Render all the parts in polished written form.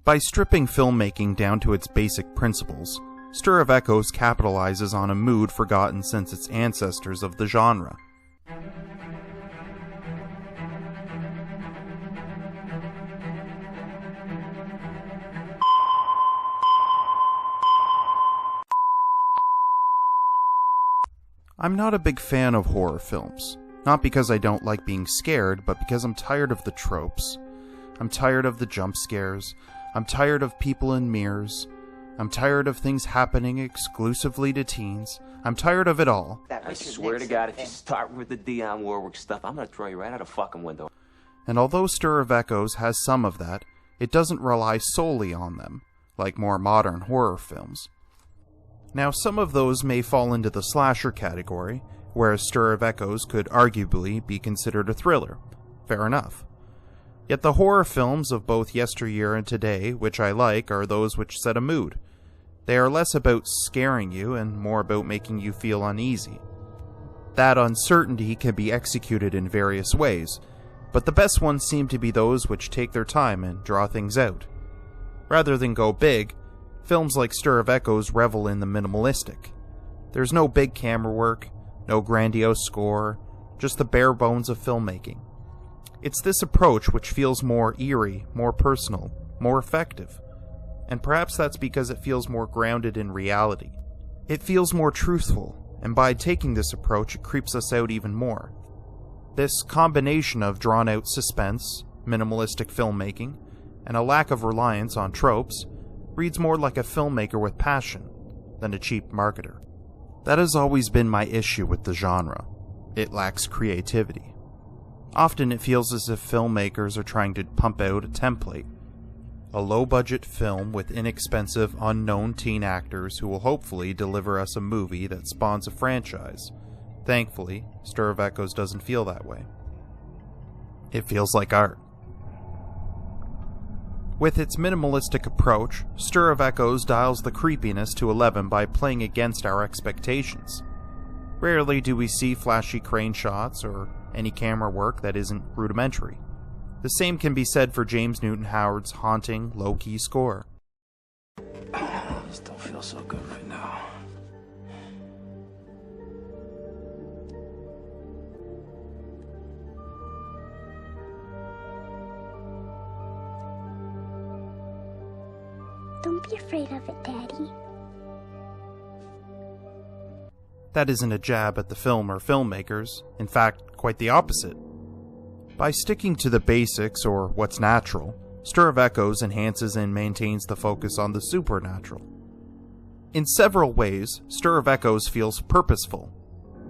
By stripping filmmaking down to its basic principles, Stir of Echoes capitalizes on a mood forgotten since its ancestors of the genre. I'm not a big fan of horror films, not because I don't like being scared, but because I'm tired of the tropes. I'm tired of the jump scares. I'm tired of people in mirrors. I'm tired of things happening exclusively to teens. I'm tired of it all. I swear to God, if you start with the Dionne Warwick stuff, I'm gonna throw you right out a fucking window. And although Stir of Echoes has some of that, it doesn't rely solely on them, like more modern horror films. Now, some of those may fall into the slasher category, whereas Stir of Echoes could arguably be considered a thriller. Fair enough. Yet the horror films of both yesteryear and today, which I like, are those which set a mood. They are less about scaring you and more about making you feel uneasy. That uncertainty can be executed in various ways, but the best ones seem to be those which take their time and draw things out. Rather than go big, films like Stir of Echoes revel in the minimalistic. There's no big camera work, no grandiose score, just the bare bones of filmmaking. It's this approach which feels more eerie, more personal, more effective. And perhaps that's because it feels more grounded in reality. It feels more truthful, and by taking this approach it creeps us out even more. This combination of drawn-out suspense, minimalistic filmmaking, and a lack of reliance on tropes reads more like a filmmaker with passion than a cheap marketer. That has always been my issue with the genre. It lacks creativity. Often it feels as if filmmakers are trying to pump out a template. A low-budget film with inexpensive, unknown teen actors who will hopefully deliver us a movie that spawns a franchise. Thankfully, Stir of Echoes doesn't feel that way. It feels like art. With its minimalistic approach, Stir of Echoes dials the creepiness to 11 by playing against our expectations. Rarely do we see flashy crane shots or any camera work that isn't rudimentary. The same can be said for James Newton Howard's haunting, low-key score. I just don't feel so good right now. Don't be afraid of it, Daddy. That isn't a jab at the film or filmmakers, in fact, quite the opposite. By sticking to the basics, or what's natural, Stir of Echoes enhances and maintains the focus on the supernatural. In several ways, Stir of Echoes feels purposeful.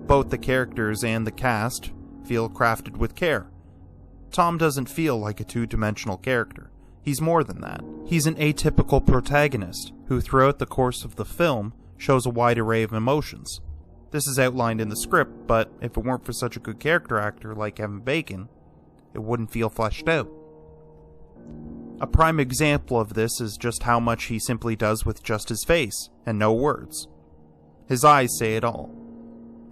Both the characters and the cast feel crafted with care. Tom doesn't feel like a two-dimensional character. He's more than that. He's an atypical protagonist, who throughout the course of the film shows a wide array of emotions. This is outlined in the script, but if it weren't for such a good character actor like Kevin Bacon, it wouldn't feel fleshed out. A prime example of this is just how much he simply does with just his face, and no words. His eyes say it all.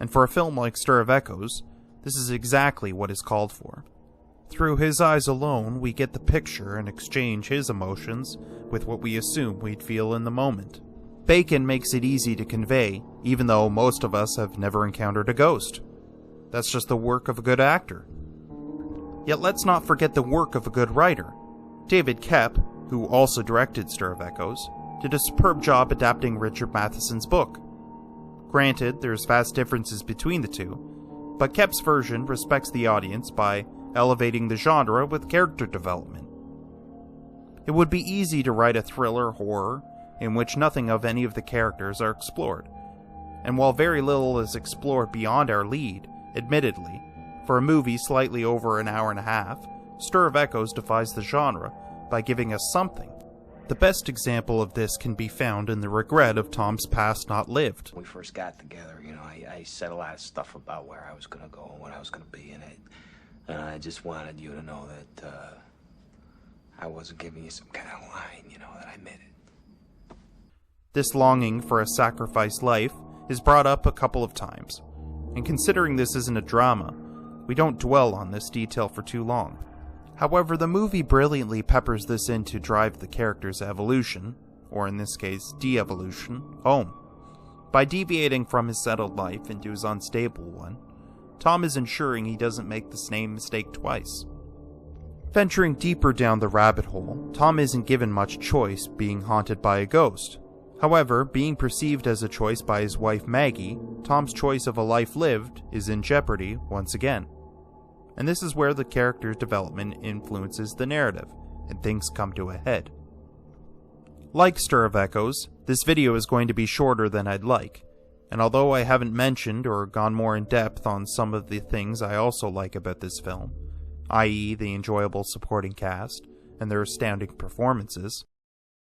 And for a film like Stir of Echoes, this is exactly what is called for. Through his eyes alone, we get the picture and exchange his emotions with what we assume we'd feel in the moment. Bacon makes it easy to convey, even though most of us have never encountered a ghost. That's just the work of a good actor. Yet let's not forget the work of a good writer. David Koepp, who also directed Stir of Echoes, did a superb job adapting Richard Matheson's book. Granted, there's vast differences between the two, but Koepp's version respects the audience by elevating the genre with character development. It would be easy to write a thriller horror in which nothing of any of the characters are explored, and while very little is explored beyond our lead, admittedly, for a movie slightly over an hour and a half, Stir of Echoes defies the genre by giving us something. The best example of this can be found in the regret of Tom's past not lived. When we first got together, I said a lot of stuff about where I was going to go and what I was going to be in it. And I just wanted you to know that I wasn't giving you some kind of line, that I meant it. This longing for a sacrificed life is brought up a couple of times, and considering this isn't a drama, we don't dwell on this detail for too long. However, the movie brilliantly peppers this in to drive the character's evolution, or in this case, de-evolution, home. By deviating from his settled life into his unstable one, Tom is ensuring he doesn't make the same mistake twice. Venturing deeper down the rabbit hole, Tom isn't given much choice being haunted by a ghost. However, being perceived as a choice by his wife Maggie, Tom's choice of a life lived is in jeopardy once again. And this is where the character's development influences the narrative, and things come to a head. Like Stir of Echoes, this video is going to be shorter than I'd like, and although I haven't mentioned or gone more in depth on some of the things I also like about this film, i.e. the enjoyable supporting cast and their astounding performances,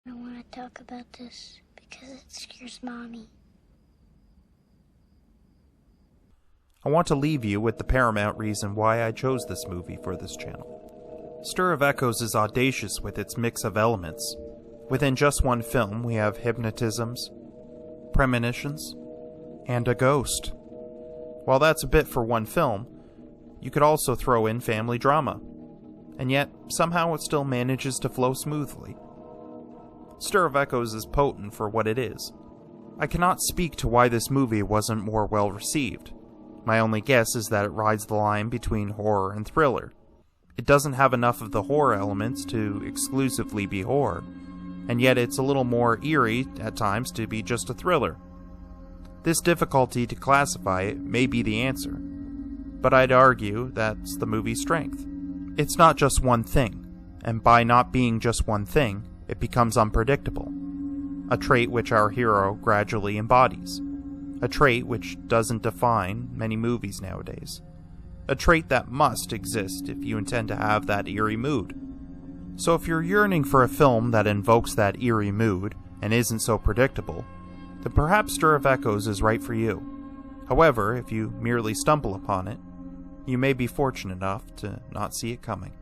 I don't want to talk about this because it scares Mommy. I want to leave you with the paramount reason why I chose this movie for this channel. Stir of Echoes is audacious with its mix of elements. Within just one film, we have hypnotisms, premonitions, and a ghost. While that's a bit for one film, you could also throw in family drama, and yet somehow it still manages to flow smoothly. Stir of Echoes is potent for what it is. I cannot speak to why this movie wasn't more well received. My only guess is that it rides the line between horror and thriller. It doesn't have enough of the horror elements to exclusively be horror, and yet it's a little more eerie at times to be just a thriller. This difficulty to classify it may be the answer, but I'd argue that's the movie's strength. It's not just one thing, and by not being just one thing, it becomes unpredictable, a trait which our hero gradually embodies. A trait which doesn't define many movies nowadays. A trait that must exist if you intend to have that eerie mood. So if you're yearning for a film that invokes that eerie mood and isn't so predictable, then perhaps Stir of Echoes is right for you. However, if you merely stumble upon it, you may be fortunate enough to not see it coming.